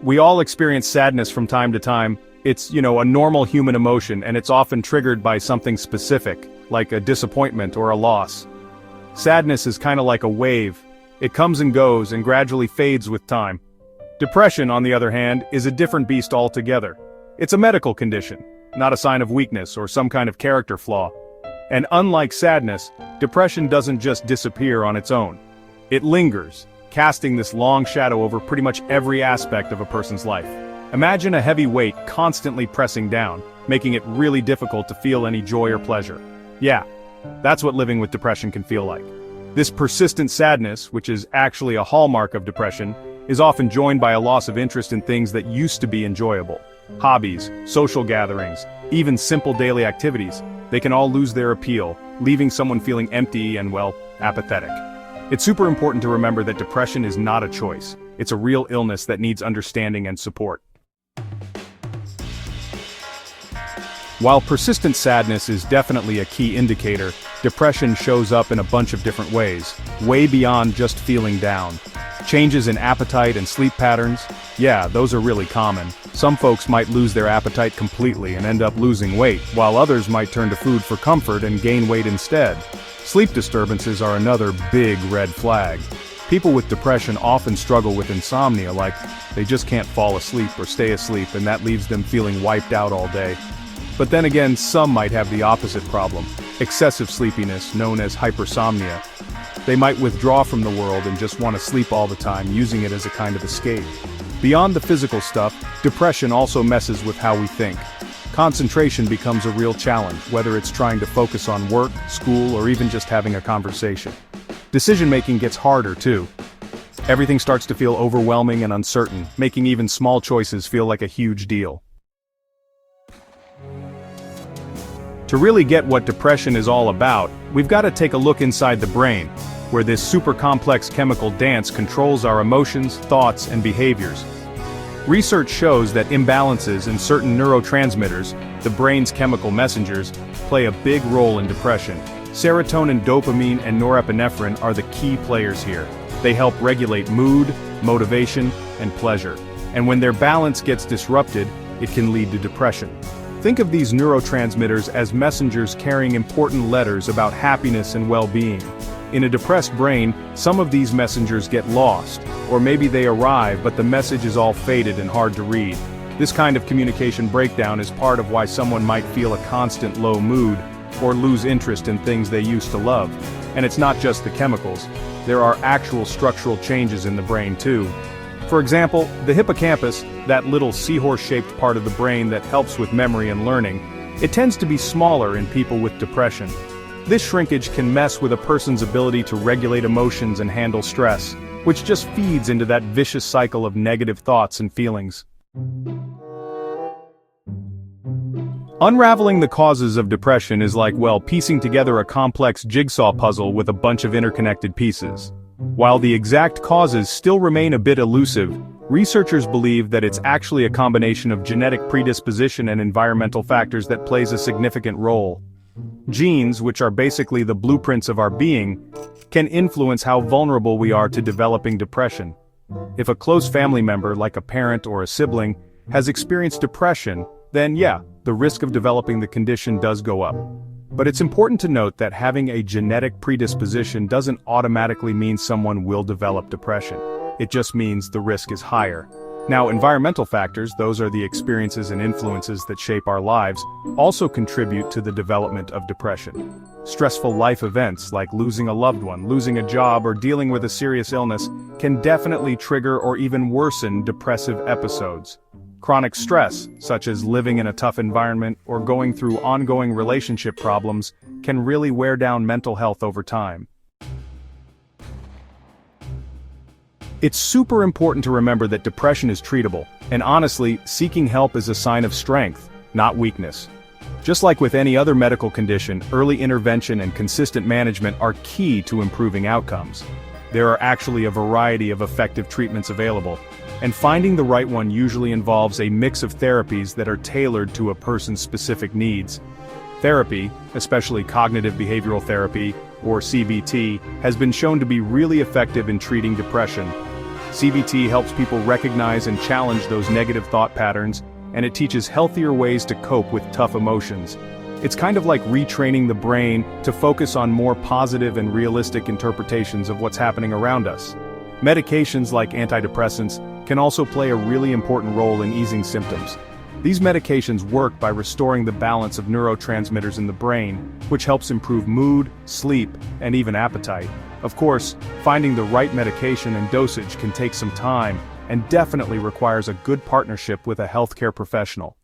We all experience sadness from time to time. It's, a normal human emotion, and it's often triggered by something specific, like a disappointment or a loss. Sadness is kind of like a wave. It comes and goes and gradually fades with time. Depression, on the other hand, is a different beast altogether. It's a medical condition, not a sign of weakness or some kind of character flaw. And unlike sadness, depression doesn't just disappear on its own. It lingers, casting this long shadow over pretty much every aspect of a person's life. Imagine a heavy weight constantly pressing down, making it really difficult to feel any joy or pleasure. Yeah, that's what living with depression can feel like. This persistent sadness, which is actually a hallmark of depression, is often joined by a loss of interest in things that used to be enjoyable. Hobbies, social gatherings, even simple daily activities, they can all lose their appeal, leaving someone feeling empty and, apathetic. It's super important to remember that depression is not a choice. It's a real illness that needs understanding and support. While persistent sadness is definitely a key indicator, depression shows up in a bunch of different ways, way beyond just feeling down. Changes in appetite and sleep patterns, yeah, those are really common. Some folks might lose their appetite completely and end up losing weight, while others might turn to food for comfort and gain weight instead. Sleep disturbances are another big red flag. People with depression often struggle with insomnia, like they just can't fall asleep or stay asleep, and that leaves them feeling wiped out all day. But then again, some might have the opposite problem, excessive sleepiness, known as hypersomnia. They might withdraw from the world and just want to sleep all the time, using it as a kind of escape. Beyond the physical stuff, depression also messes with how we think. Concentration becomes a real challenge, whether it's trying to focus on work, school, or even just having a conversation. Decision-making gets harder, too. Everything starts to feel overwhelming and uncertain, making even small choices feel like a huge deal. To really get what depression is all about, we've got to take a look inside the brain, where this super complex chemical dance controls our emotions, thoughts, and behaviors. Research shows that imbalances in certain neurotransmitters, the brain's chemical messengers, play a big role in depression. Serotonin, dopamine, and norepinephrine are the key players here. They help regulate mood, motivation, and pleasure. And when their balance gets disrupted, it can lead to depression. Think of these neurotransmitters as messengers carrying important letters about happiness and well-being. In a depressed brain, some of these messengers get lost, or maybe they arrive but the message is all faded and hard to read. This kind of communication breakdown is part of why someone might feel a constant low mood, or lose interest in things they used to love. And it's not just the chemicals. There are actual structural changes in the brain too. For example, the hippocampus, that little seahorse-shaped part of the brain that helps with memory and learning, it tends to be smaller in people with depression. This shrinkage can mess with a person's ability to regulate emotions and handle stress, which just feeds into that vicious cycle of negative thoughts and feelings. Unraveling the causes of depression is like, piecing together a complex jigsaw puzzle with a bunch of interconnected pieces. While the exact causes still remain a bit elusive, researchers believe that it's actually a combination of genetic predisposition and environmental factors that plays a significant role. Genes, which are basically the blueprints of our being, can influence how vulnerable we are to developing depression. If a close family member, like a parent or a sibling, has experienced depression, then the risk of developing the condition does go up. But it's important to note that having a genetic predisposition doesn't automatically mean someone will develop depression. It just means the risk is higher. Now, environmental factors, those are the experiences and influences that shape our lives, also contribute to the development of depression. Stressful life events like losing a loved one, losing a job, or dealing with a serious illness can definitely trigger or even worsen depressive episodes. Chronic stress, such as living in a tough environment or going through ongoing relationship problems, can really wear down mental health over time. It's super important to remember that depression is treatable, and honestly, seeking help is a sign of strength, not weakness. Just like with any other medical condition, early intervention and consistent management are key to improving outcomes. There are actually a variety of effective treatments available, and finding the right one usually involves a mix of therapies that are tailored to a person's specific needs. Therapy, especially cognitive behavioral therapy, or CBT, has been shown to be really effective in treating depression. CBT helps people recognize and challenge those negative thought patterns, and it teaches healthier ways to cope with tough emotions. It's kind of like retraining the brain to focus on more positive and realistic interpretations of what's happening around us. Medications like antidepressants can also play a really important role in easing symptoms. These medications work by restoring the balance of neurotransmitters in the brain, which helps improve mood, sleep, and even appetite. Of course, finding the right medication and dosage can take some time, and definitely requires a good partnership with a healthcare professional.